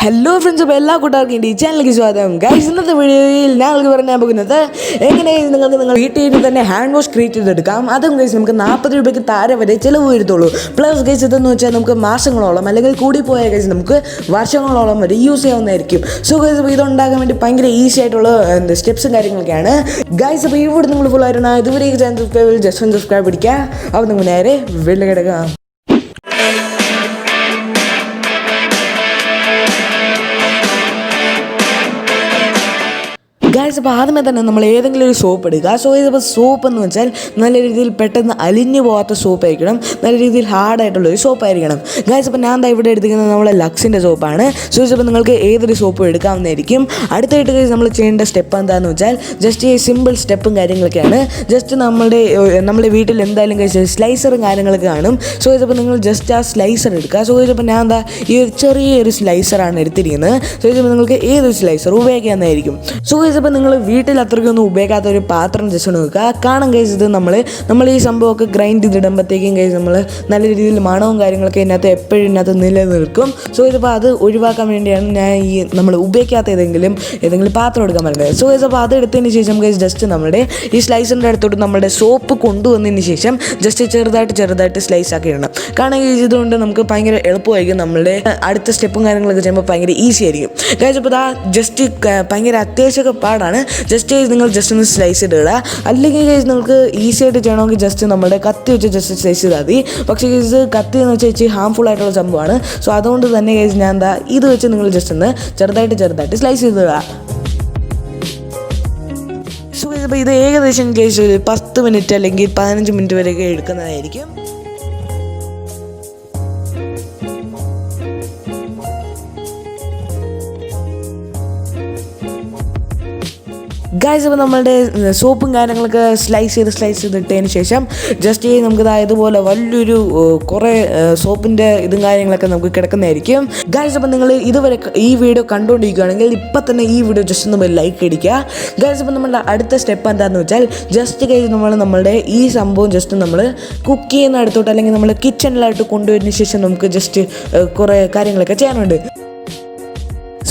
Hello friends, അപ്പോൾ എല്ലാ കൂട്ടുകാർക്കും എൻ്റെ ഈ ചാനലിലേക്ക് സ്വാഗതം. ഗൈസ്, ഇന്നത്തെ വീഡിയോയിൽ ഞങ്ങൾക്ക് പറയാൻ പോകുന്നത് എങ്ങനെയാണ് നിങ്ങൾ വീട്ടിൽ തന്നെ ഹാൻഡ് വാഷ് ക്രിയേറ്റ് ചെയ്തെടുക്കാം. അതും ഗൈസ് നമുക്ക് 40 രൂപയ്ക്ക് താഴെ വരെ ചിലവ് വരുത്തുള്ളൂ. പ്ലസ് ഗൈസ് ഇതെന്ന് വെച്ചാൽ നമുക്ക് മാസങ്ങളോളം അല്ലെങ്കിൽ കൂടിപ്പോയ ഗൈസ് നമുക്ക് വർഷങ്ങളോളം വരെ യൂസ് ചെയ്യാവുന്നതായിരിക്കും. സോ ഗൈസ് അപ്പോൾ ഇതുണ്ടാക്കാൻ വേണ്ടി ഭയങ്കര ഈസി ആയിട്ടുള്ള സ്റ്റെപ്സും കാര്യങ്ങളൊക്കെയാണ് ഗൈസ്. അപ്പോൾ ഇവിടെ നിങ്ങൾ ഫുൾ ആയിരുന്നു ഇതുവരെ ചാനൽ സബ്സ്ക്രൈബ് ജസ്റ്റ് ഒന്ന് സബ്സ്ക്രൈബ് പിടിക്കുക. അപ്പോൾ നമുക്ക് നേരെ വെള്ളം കിടക്കാം. ഗൈസ് അപ്പോൾ ആദ്യമേ തന്നെ നമ്മൾ ഏതെങ്കിലും ഒരു സോപ്പ് എടുക്കുക. സോ ഇതിപ്പോൾ സോപ്പ് എന്ന് വെച്ചാൽ നല്ല രീതിയിൽ പെട്ടെന്ന് അലിഞ്ഞു പോകാത്ത സോപ്പ് ആയിരിക്കണം, നല്ല രീതിയിൽ ഹാർഡായിട്ടുള്ളൊരു സോപ്പ് ആയിരിക്കണം. ഗൈസ് അപ്പോൾ ഞാൻ ഇവിടെ എടുത്തിരിക്കുന്നത് നമ്മളെ ലക്സിൻ്റെ സോപ്പാണ്. സോ ഇതിപ്പോൾ നിങ്ങൾക്ക് ഏതൊരു സോപ്പും എടുക്കാവുന്നതായിരിക്കും. അടുത്തായിട്ട് ഗൈസ് നമ്മൾ ചെയ്യേണ്ട സ്റ്റെപ്പ് എന്താണെന്ന് വെച്ചാൽ ജസ്റ്റ് ഈ സിമ്പിൾ സ്റ്റെപ്പും കാര്യങ്ങളൊക്കെയാണ്. ജസ്റ്റ് നമ്മുടെ വീട്ടിൽ എന്തായാലും ഗൈസ് സ്ലൈസറും കാര്യങ്ങളൊക്കെ കാണും. സോ ഇതിപ്പോൾ നിങ്ങൾ ജസ്റ്റ് ആ സ്ലൈസർ എടുക്കുക. സോ ഇതിപ്പോൾ ഞാൻ ഈ ഒരു ചെറിയൊരു സ്ലൈസറാണ് എടുത്തിരിക്കുന്നത്. സോ ഇതിപ്പോൾ നിങ്ങൾക്ക് ഏതൊരു സ്ലൈസർ ഉപയോഗിക്കാവുന്നതായിരിക്കും. സോ ഗൈസ് ഇപ്പോൾ നിങ്ങൾ വീട്ടിൽ അത്രയ്ക്കൊന്നും ഉപയോഗിക്കാത്ത ഒരു പാത്രം ജസ്റ്റ് നോക്കുക. കാണാൻ കഴിച്ച് ഇത് നമ്മൾ ഈ സംഭവമൊക്കെ ഗ്രൈൻഡ് ചെയ്തിടുമ്പോഴത്തേക്കും കഴിച്ച് നമ്മൾ നല്ല രീതിയിൽ മണവും കാര്യങ്ങളൊക്കെ ഇതിനകത്ത് എപ്പോഴും ഇതിനകത്ത് നിലനിൽക്കും. സോ ഇതിപ്പോൾ അത് ഒഴിവാക്കാൻ വേണ്ടിയാണ് ഞാൻ നമ്മൾ ഉപയോഗിക്കാത്ത ഏതെങ്കിലും പാത്രം എടുക്കാൻ പറയുന്നത്. സോ ഗൈസ് അപ്പോൾ അത് എടുത്തതിന് ശേഷം ഗൈസ് ജസ്റ്റ് നമ്മുടെ ഈ സ്ലൈസിൻ്റെ അടുത്തോട്ട് നമ്മുടെ സോപ്പ് കൊണ്ടുവന്നതിന് ശേഷം ജസ്റ്റ് ചെറുതായിട്ട് സ്ലൈസ് ആക്കി ഇടണം. കാരണം ഇതുകൊണ്ട് നമുക്ക് ഭയങ്കര എളുപ്പമായിരിക്കും. നമ്മളുടെ അടുത്ത സ്റ്റെപ്പും കാര്യങ്ങളൊക്കെ ചെയ്യുമ്പോൾ ഭയങ്കര ഈസി ആയിരിക്കും. ഗൈസ് അപ്പോൾ ജസ്റ്റ് ഭയങ്കര അത്യാവശ്യമൊക്കെ പാടാണ്. ജസ്റ്റ് നിങ്ങൾ ജസ്റ്റ് ഒന്ന് സ്ലൈസ് ചെയ്തിടുക. അല്ലെങ്കിൽ ഗൈസ് നിങ്ങൾക്ക് ഈസി ആയിട്ട് ചെയ്യണമെങ്കിൽ ജസ്റ്റ് നമ്മുടെ കത്തി വെച്ച് ജസ്റ്റ് സ്ലൈസ് ചെയ്താൽ മതി. പക്ഷേ ഗൈസ് കത്തി എന്ന് വെച്ചാൽ ഇച്ചിരി ഹാംഫുൾ ആയിട്ടുള്ള സംഭവമാണ്. സോ അതുകൊണ്ട് തന്നെ ഗൈസ് ഞാൻ ഇത് വെച്ച് നിങ്ങൾ ജസ്റ്റ് ഒന്ന് ചെറുതായിട്ട് സ്ലൈസ് ചെയ്തിടുക. സോ ഗൈസ് അപ്പോൾ ഇത് ഏകദേശം ഗൈസ് ഒരു 10 മിനിറ്റ് അല്ലെങ്കിൽ 15 മിനിറ്റ് വരെയൊക്കെ എടുക്കുന്നതായിരിക്കും. ഗൈസ് അപ്പോൾ നമ്മളുടെ സോപ്പും കാര്യങ്ങളൊക്കെ സ്ലൈസ് ചെയ്തിട്ടതിന് ശേഷം ജസ്റ്റ് നമുക്ക് ഇതുപോലെ വലിയൊരു കുറേ സോപ്പിൻ്റെ ഇതും കാര്യങ്ങളൊക്കെ നമുക്ക് കിടക്കുന്നതായിരിക്കും. ഗൈസ് അപ്പോൾ നിങ്ങൾ ഇതുവരെ ഈ വീഡിയോ കണ്ടുകൊണ്ടിരിക്കുകയാണെങ്കിൽ ഇപ്പം തന്നെ ഈ വീഡിയോ ജസ്റ്റ് ഒന്ന് ലൈക്ക് അടിക്കുക. ഗൈസ് അപ്പോൾ നമ്മളുടെ അടുത്ത സ്റ്റെപ്പ് എന്താണെന്ന് വെച്ചാൽ ജസ്റ്റ് ഗൈസ് നമ്മളുടെ ഈ സംഭവം ജസ്റ്റ് നമ്മൾ കുക്ക് ചെയ്യുന്ന അടുത്തോട്ട് അല്ലെങ്കിൽ നമ്മൾ കിച്ചണിലായിട്ട് കൊണ്ടുവരുന്നതിന് ശേഷം നമുക്ക് ജസ്റ്റ് കുറേ കാര്യങ്ങളൊക്കെ ചെയ്യാനുണ്ട്.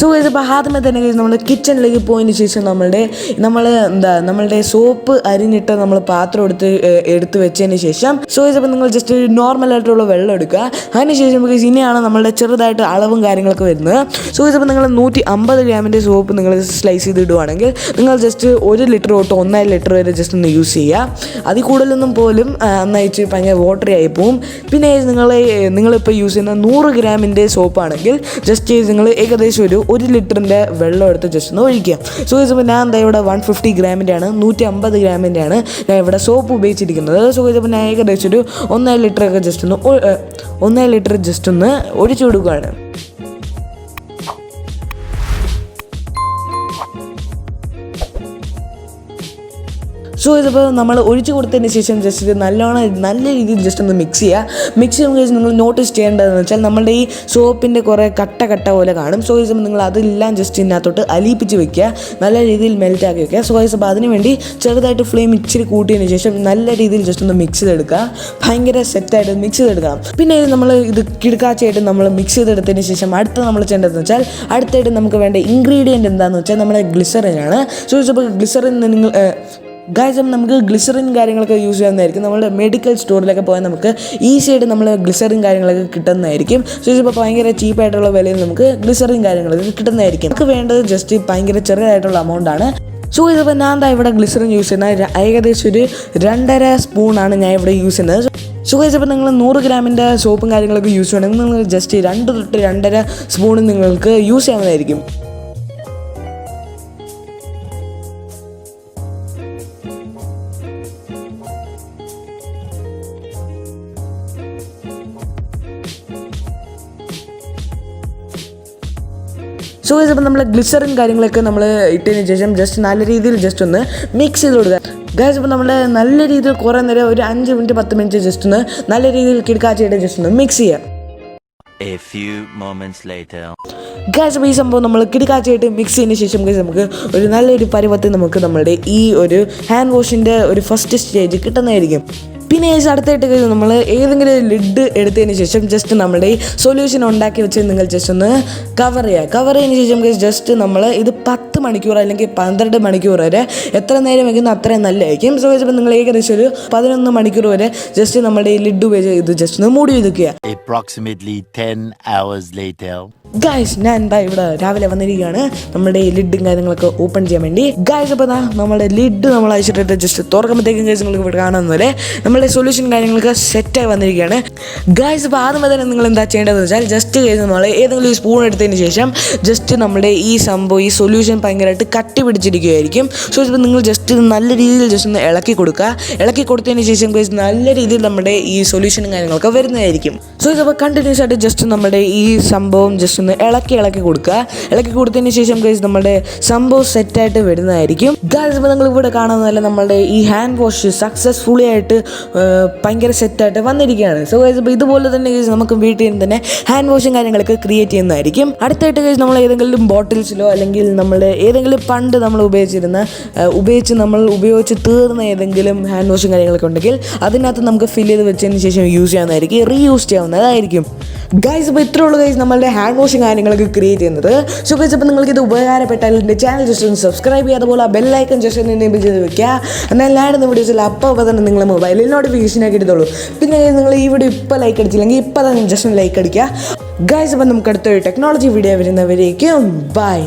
സോ ഗൈസ് അപ്പോൾ ആദ്യമേ തന്നെ നമ്മൾ കിച്ചണിലേക്ക് പോയതിന് ശേഷം നമ്മളുടെ സോപ്പ് അരിഞ്ഞിട്ട് നമ്മൾ പാത്രം എടുത്ത് വെച്ചതിന് ശേഷം സോ ഗൈസ് അപ്പോൾ നിങ്ങൾ ജസ്റ്റ് നോർമലായിട്ടുള്ള വെള്ളം എടുക്കുക. അതിനുശേഷം ഗൈസ് ഇനിയാണ് നമ്മളുടെ ചെറുതായിട്ട് അളവും കാര്യങ്ങളൊക്കെ വരുന്നത്. സോ ഗൈസ് അപ്പോൾ നിങ്ങൾ 150 ഗ്രാമിൻ്റെ സോപ്പ് നിങ്ങൾ സ്ലൈസ് ചെയ്തിടുവാണെങ്കിൽ നിങ്ങൾ ജസ്റ്റ് 1 ലിറ്റർ തൊട്ട് 1.5 ലിറ്റർ വരെ ജസ്റ്റ് ഒന്ന് യൂസ് ചെയ്യുക. അതിൽ കൂടുതലൊന്നും പോലും നയിച്ച് ഭയങ്കര വാട്ടറി ആയി പോവും. പിന്നെ നിങ്ങളിപ്പോൾ യൂസ് ചെയ്യുന്ന 100 ഗ്രാമിൻ്റെ സോപ്പാണെങ്കിൽ ജസ്റ്റ് നിങ്ങൾ ഏകദേശം ഒരു ലിറ്ററിൻ്റെ വെള്ളം എടുത്ത് ജസ്റ്റ് ഒന്ന് ഒഴിക്കുക. സോ ഇപ്പോൾ ഞാൻ ഇവിടെ 150 ഗ്രാമിൻ്റെയാണ് 150 ഗ്രാമിൻ്റെയാണ് ഞാൻ ഇവിടെ സോപ്പ് ഉപയോഗിച്ചിരിക്കുന്നത്. സോ ഇപ്പോൾ ഞാൻ ഏകദേശം ഒരു 1.5 ലിറ്ററൊക്കെ ജസ്റ്റ് ഒന്ന് ഒഴിച്ചു കൊടുക്കുകയാണ്. സോ ഇതിപ്പോൾ നമ്മൾ ഒഴിച്ചു കൊടുത്തതിന് ശേഷം ജസ്റ്റ് നല്ല രീതിയിൽ ജസ്റ്റ് ഒന്ന് മിക്സ് ചെയ്യുമ്പോൾ കഴിച്ച് നിങ്ങൾ നോട്ടീസ് ചെയ്യേണ്ടതെന്ന് വെച്ചാൽ നമ്മളുടെ ഈ സോപ്പിൻ്റെ കുറേ കട്ട പോലെ കാണും. സോ കഴിച്ചപ്പോൾ നിങ്ങൾ അതെല്ലാം ജസ്റ്റ് ഇതിനകത്തോട്ട് അലിയിപ്പിച്ച് വെക്കുക, നല്ല രീതിയിൽ മെൽറ്റാക്കി വെക്കുക. സോ കഴിച്ചപ്പോൾ അതിനുവേണ്ടി ചെറുതായിട്ട് ഫ്ലെയിം ഇച്ചിരി കൂട്ടിയതിന് ശേഷം നല്ല രീതിയിൽ ജസ്റ്റ് ഒന്ന് മിക്സ് ചെയ്തെടുക്കുക, ഭയങ്കര സെറ്റായിട്ട് മിക്സ് ചെയ്തെടുക്കണം. പിന്നെ നമ്മൾ ഇത് കിടക്കാച്ചയായിട്ട് നമ്മൾ മിക്സ് ചെയ്തെടുത്തതിന് ശേഷം നമ്മൾ ചെയ്യേണ്ടതെന്ന് വെച്ചാൽ അടുത്തായിട്ട് നമുക്ക് വേണ്ട ഇൻഗ്രീഡിയൻറ്റ് എന്താണെന്ന് വെച്ചാൽ നമ്മുടെ ഗ്ലിസറിനാണ്. സോ കഴിച്ചപ്പോൾ ഗ്ലിസറിൻ ഗൈസ് നമുക്ക് ഗ്ലിസറിൻ കാര്യങ്ങളൊക്കെ യൂസ് ചെയ്യാവുന്നതായിരിക്കും. നമ്മുടെ മെഡിക്കൽ സ്റ്റോറിലൊക്കെ പോയാൽ നമുക്ക് ഈസി ആയിട്ട് നമ്മൾ ഗ്ലിസറിൻ കാര്യങ്ങളൊക്കെ കിട്ടുന്നതായിരിക്കും. സോ ഇപ്പോൾ ഭയങ്കര ചീപ്പായിട്ടുള്ള വിലയിൽ നമുക്ക് ഗ്ലിസറിൻ കാര്യങ്ങളൊക്കെ കിട്ടുന്നതായിരിക്കും. നമുക്ക് വേണ്ടത് ജസ്റ്റ് ഭയങ്കര ചെറിയതായിട്ടുള്ള എമൗണ്ടാണ്. സോ ഇതിപ്പോൾ ഞാൻ ഇവിടെ ഗ്ലിസറിൻ യൂസ് ചെയ്യുന്നത് ഏകദേശം ഒരു 2.5 സ്പൂണാണ് ഞാൻ ഇവിടെ യൂസ് ചെയ്യുന്നത്. സോ ഗൈസ് ഇപ്പോൾ നിങ്ങൾ 100 ഗ്രാമിൻ്റെ സോപ്പും കാര്യങ്ങളൊക്കെ യൂസ് ചെയ്യണമെങ്കിൽ നിങ്ങൾ ജസ്റ്റ് 2 തൊട്ട് 2.5 സ്പൂൺ നിങ്ങൾക്ക് യൂസ് ചെയ്യാവുന്നതായിരിക്കും. സോ ഗൈസ് അപ്പോൾ നമ്മൾ ഗ്ലിസറിൻ കാര്യങ്ങളൊക്കെ നമ്മൾ ഇട്ടതിന് ശേഷം ജസ്റ്റ് നല്ല രീതിയിൽ ജസ്റ്റ് ഒന്ന് മിക്സ് ചെയ്ത് കൊടുക്കുക. ഗൈസ് ഇപ്പോൾ നമ്മൾ നല്ല രീതിയിൽ കുറേ നേരം ഒരു 5 മിനിറ്റ് 10 മിനിറ്റ് ജസ്റ്റ് ഒന്ന് നല്ല രീതിയിൽ കിടക്കാച്ചയായിട്ട് ജസ്റ്റ് ഒന്ന് മിക്സ് ചെയ്യുക. ഗൈസ് അപ്പോൾ ഈ സംഭവം നമ്മൾ കിടക്കാച്ചയായിട്ട് മിക്സ് ചെയ്തതിന് ശേഷം ഗൈസ് നമുക്ക് ഒരു നല്ലൊരു പരുവത്തിൽ നമുക്ക് നമ്മുടെ ഈ ഒരു ഹാൻഡ് വാഷിൻ്റെ ഒരു ഫസ്റ്റ് സ്റ്റേജ് കിട്ടുന്നതായിരിക്കും. പിന്നെ അടുത്തായിട്ട് നമ്മൾ ഏതെങ്കിലും ലിഡ് എടുത്തതിന് ശേഷം ജസ്റ്റ് നമ്മുടെ ഈ സൊല്യൂഷൻ ഉണ്ടാക്കി വെച്ച് നിങ്ങൾ ജസ്റ്റ് ഒന്ന് കവർ ചെയ്തതിന് ശേഷം ജസ്റ്റ് നമ്മൾ ഇത് 10 മണിക്കൂർ അല്ലെങ്കിൽ 12 മണിക്കൂർ വരെ എത്ര നേരം വയ്ക്കുന്ന അത്രയും നല്ലതായിരിക്കും. സോ ഇപ്പോൾ നിങ്ങൾ ഏകദേശം ഒരു 11 മണിക്കൂർ വരെ ജസ്റ്റ് നമ്മുടെ ഈ ലിഡ് ഉപയോഗിച്ച് ഇത് ജസ്റ്റ് ഒന്ന് മൂടി വെക്കുക. Approximately 10 hours later. ഗായ്സ് ഞാൻ ഇവിടെ രാവിലെ വന്നിരിക്കുകയാണ് നമ്മുടെ ഈ ലിഡും കാര്യങ്ങളൊക്കെ ഓപ്പൺ ചെയ്യാൻ വേണ്ടി. ഗായ്സ് അപ്പോൾ നമ്മുടെ ലിഡ് നമ്മൾ അയച്ചിട്ട് ജസ്റ്റ് തുറക്കുമ്പോഴത്തേക്കും ഗായ്സ് നിങ്ങൾക്ക് ഇവിടെ കാണുന്നതുപോലെ നമ്മുടെ സൊല്യൂഷൻ കാര്യങ്ങളൊക്കെ സെറ്റായി വന്നിരിക്കുകയാണ്. ഗായ്സ് അപ്പോൾ ആദ്യം തന്നെ നിങ്ങൾ എന്താ ചെയ്യേണ്ടതെന്ന് വെച്ചാൽ ജസ്റ്റ് നമ്മൾ ഏതെങ്കിലും ഒരു സ്പൂൺ എടുത്തതിന് ശേഷം ജസ്റ്റ് നമ്മുടെ ഈ സംഭവം ഈ സൊല്യൂഷൻ ഭയങ്കരമായിട്ട് കട്ടി പിടിച്ചിരിക്കുകയായിരിക്കും. സോ ഇപ്പോൾ നിങ്ങൾ ജസ്റ്റ് നല്ല രീതിയിൽ ജസ്റ്റ് ഒന്ന് ഇളക്കി കൊടുത്തതിന് ശേഷം ഗായ്സ് നല്ല രീതിയിൽ നമ്മുടെ ഈ സൊല്യൂഷനും കാര്യങ്ങളൊക്കെ വരുന്നതായിരിക്കും. സോ ഇതിപ്പോൾ കണ്ടിന്യൂസ് ആയിട്ട് ജസ്റ്റ് നമ്മുടെ ഈ സംഭവം ജസ്റ്റ് ഒന്ന് ഇളക്കി കൊടുത്തതിന് ശേഷം ഗൈസ് നമ്മുടെ സംഭവം സെറ്റായിട്ട് വരുന്നതായിരിക്കും. ഗൈസ് ഇപ്പോൾ നിങ്ങൾ ഇവിടെ കാണുന്നതല്ല നമ്മുടെ ഈ ഹാൻഡ് വാഷ് സക്സസ്ഫുള്ളി ആയിട്ട് ഭയങ്കര സെറ്റായിട്ട് വന്നിരിക്കുകയാണ്. സോ ഗൈസ് ഇപ്പോൾ ഇതുപോലെ തന്നെ ഗൈസ് നമുക്ക് വീട്ടിൽ നിന്ന് തന്നെ ഹാൻഡ് വാഷും കാര്യങ്ങളൊക്കെ ക്രിയേറ്റ് ചെയ്യുന്നതായിരിക്കും. അടുത്തായിട്ട് ഗൈസ് നമ്മൾ ഏതെങ്കിലും ബോട്ടിൽസിലോ അല്ലെങ്കിൽ നമ്മൾ ഏതെങ്കിലും പണ്ട് നമ്മൾ ഉപയോഗിച്ച് തീർന്ന ഏതെങ്കിലും ഹാൻഡ് വാഷും കാര്യങ്ങളൊക്കെ ഉണ്ടെങ്കിൽ അതിനകത്ത് നമുക്ക് ഫില്ല് ചെയ്ത് വെച്ചതിന് ശേഷം യൂസ് ചെയ്യാവുന്നതായിരിക്കും, റീയൂസ് ചെയ്യാവുന്നതായിരിക്കും. ഗൈസ് ഇപ്പോൾ ഇത്രേ ഉള്ളൂ ഗൈസ് നമ്മളുടെ ഹാൻഡ് വാഷും കാര്യങ്ങളൊക്കെ ക്രിയേറ്റ് ചെയ്യുന്നത്. സോ ഗൈസ് അപ്പോൾ നിങ്ങൾക്ക് ഇത് ഉപകാരപ്പെട്ടാൽ എൻ്റെ ചാനൽ ജസ്റ്റ് ഒന്ന് സബ്സ്ക്രൈബ് ചെയ്യുക, അതുപോലെ ആ ബെല്ലൈക്കൺ ജസ്റ്റ് ഒന്ന് എനേബിൾ ചെയ്ത് വെക്കുക. എന്നാൽ എല്ലാവരും വീഡിയോസിൽ അപ്പോൾ തന്നെ നിങ്ങളുടെ മൊബൈലിൽ നോട്ടിഫിക്കേഷൻ ആക്കി എടുത്തോളൂ. പിന്നെ നിങ്ങൾ ഈ വീഡിയോ ഇപ്പോൾ ലൈക്ക് അടിച്ചില്ലെങ്കിൽ ഇപ്പോൾ തന്നെ ജസ്റ്റ് ഒന്ന് ലൈക്ക് അടിക്കുക. ഗൈസ് അപ്പോൾ നമുക്ക് അടുത്തൊരു ടെക്നോളജി വീഡിയോ വരുന്നവരേക്കും ബൈ.